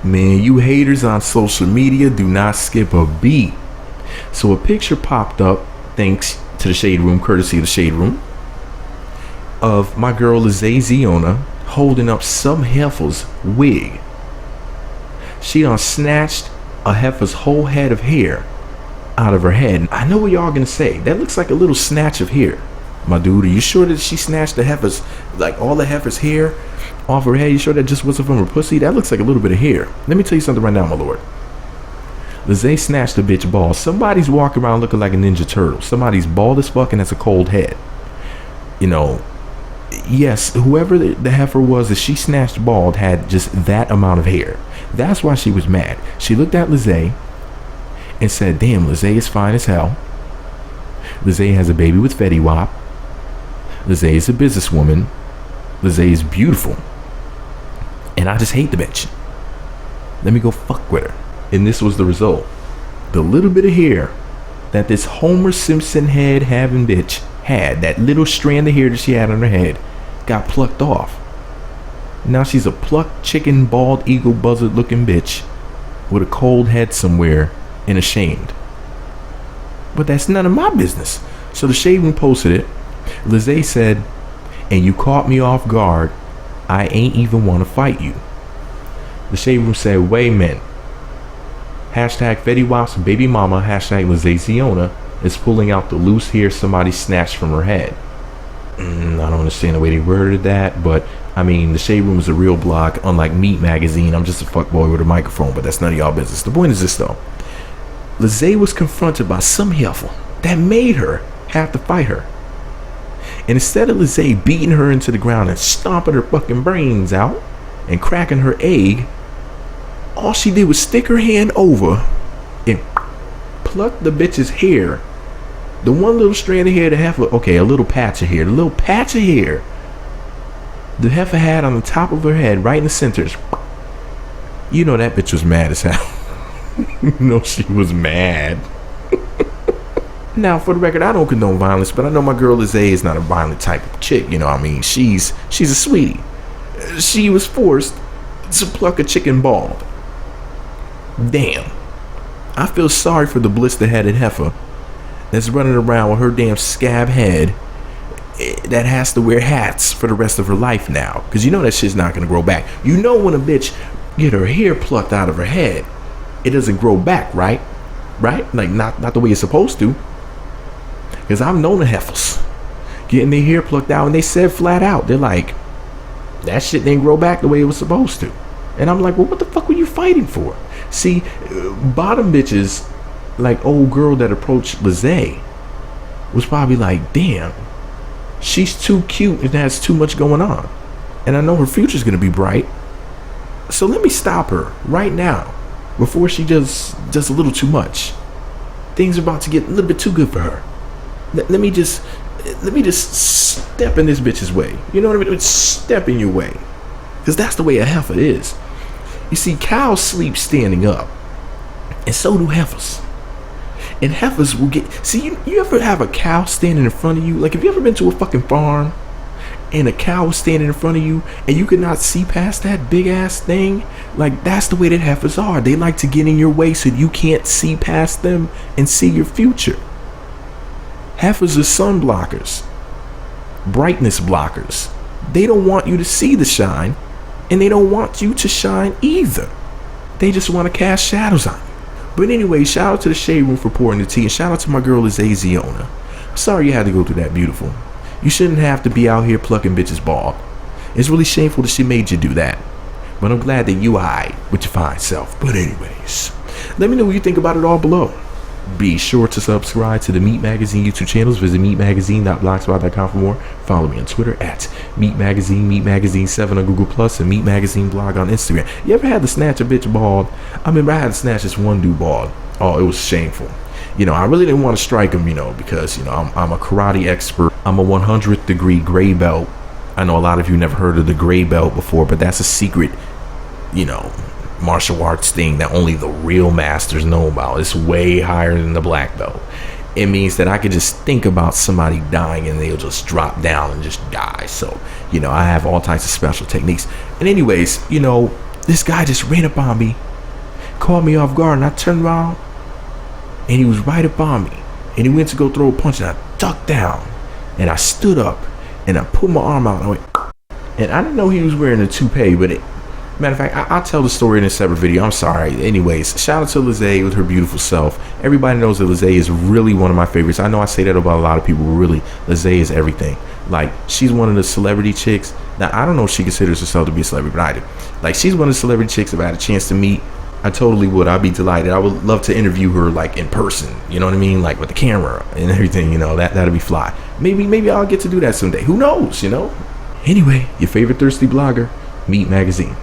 Man, you haters on social media do not skip a beat. So a picture popped up, thanks to the Shade Room, courtesy of the Shade Room, of my girl Lezhae Zeona holding up some heifer's wig. She done snatched a heifer's whole head of hair out of her head. I know what y'all gonna say. That looks like a little snatch of hair. My dude, are you sure that she snatched the heifer's, like all the heifer's hair off her head? You sure that just wasn't from her pussy? That looks like a little bit of hair. Let me tell you something right now, my lord. Lezhae snatched a bitch bald. Somebody's walking around looking like a Ninja Turtle. Somebody's bald as fuck and has a cold head. You know, yes, whoever the heifer was that she snatched bald had just that amount of hair. That's why she was mad. She looked at Lezhae and said, damn, Lezhae is fine as hell. Lezhae has a baby with Fetty Wap. Lezhae is a businesswoman. Lezhae is beautiful. And I just hate the bitch. Let me go fuck with her. And this was the result. The little bit of hair that this Homer Simpson head having bitch had, that little strand of hair that she had on her head, got plucked off. Now she's a plucked chicken, bald eagle, buzzard looking bitch with a cold head somewhere and ashamed. But that's none of my business. So the Shade Room posted it. Lezhae said, and you caught me off guard. I ain't even want to fight you. The Shade Room said, wait a minute. Hashtag Fetty Wap's baby mama, hashtag Lezhae Zeona, is pulling out the loose hair somebody snatched from her head. I don't understand the way they worded that, but I mean, the Shade Room is a real blog, unlike Meat Magazine. I'm just a fuckboy with a microphone, but that's none of y'all business. The point is this though. Lezhae was confronted by some heifer that made her have to fight her. And instead of Lezhae beating her into the ground and stomping her fucking brains out and cracking her egg, all she did was stick her hand over and pluck the bitch's hair. The one little strand of hair the heifer, okay, a little patch of hair, the little patch of hair the heifer had on the top of her head, right in the center. You know that bitch was mad as hell. No, she was mad. Now, for the record, I don't condone violence, but I know my girl Lezhae is not a violent type of chick. You know what I mean? She's a sweetie. She was forced to pluck a chicken bald. Damn. I feel sorry for the blister-headed heifer that's running around with her damn scab head that has to wear hats for the rest of her life now. Because you know that shit's not going to grow back. You know when a bitch get her hair plucked out of her head, it doesn't grow back, right? Right? Like, not the way it's supposed to. Because I've known the heifers getting their hair plucked out, and they said flat out, they're like, that shit didn't grow back the way it was supposed to. And I'm like, well, what the fuck were you fighting for? See, bottom bitches, like old girl that approached Lezhae, was probably like, damn, she's too cute and has too much going on. And I know her future's going to be bright. So let me stop her right now before she does a little too much. Things are about to get a little bit too good for her. Let me just step in this bitch's way. You know what I mean? Step in your way. Because that's the way a heifer is. You see, cows sleep standing up. And so do heifers. And heifers will get... See, you ever have a cow standing in front of you? Like, have you ever been to a fucking farm and a cow is standing in front of you and you cannot see past that big ass thing? Like, that's the way that heifers are. They like to get in your way so you can't see past them and see your future. Heifers are sun blockers, brightness blockers. They don't want you to see the shine, and they don't want you to shine either. They just want to cast shadows on you. But anyway, shout out to the Shade Room for pouring the tea, and shout out to my girl Lezhae Zeona. I'm sorry you had to go through that, beautiful. You shouldn't have to be out here plucking bitches bald. It's really shameful that she made you do that. But I'm glad that you alright with your fine self. But anyways, let me know what you think about it all below. Be sure to subscribe to the Meat Magazine YouTube channels. Visit meatmagazine.blogspot.com for more. Follow me on Twitter at Meat Magazine, Meat Magazine 7 on Google Plus, and Meat Magazine blog on Instagram. You ever had to snatch a bitch bald? I remember I had to snatch this one dude bald. Oh, it was shameful. You know, I really didn't want to strike him, you know, because, you know, I'm a karate expert. I'm a 100th degree gray belt. I know a lot of you never heard of the gray belt before, but that's a secret, you know, martial arts thing that only the real masters know about. It's way higher than the black belt. It means that I could just think about somebody dying and they'll just drop down and just die. So, you know, I have all types of special techniques. And anyways, you know, This guy just ran up on me, caught me off guard, and I turned around, and he was right up on me. And he went to go throw a punch, and I ducked down, and I stood up, and I put my arm out, and I went, and I didn't know he was wearing a toupee, but matter of fact, I'll tell the story in a separate video. I'm sorry. Anyways, shout out to Lezhae with her beautiful self. Everybody knows that Lezhae is really one of my favorites. I know I say that about a lot of people, but really, Lezhae is everything. Like, she's one of the celebrity chicks. Now, I don't know if she considers herself to be a celebrity, but I do. Like, she's one of the celebrity chicks. If I had a chance to meet, I totally would. I'd be delighted. I would love to interview her, like, in person. You know what I mean? Like, with the camera and everything, you know, that'd be fly. Maybe I'll get to do that someday. Who knows, you know? Anyway, your favorite thirsty blogger, Meat Magazine.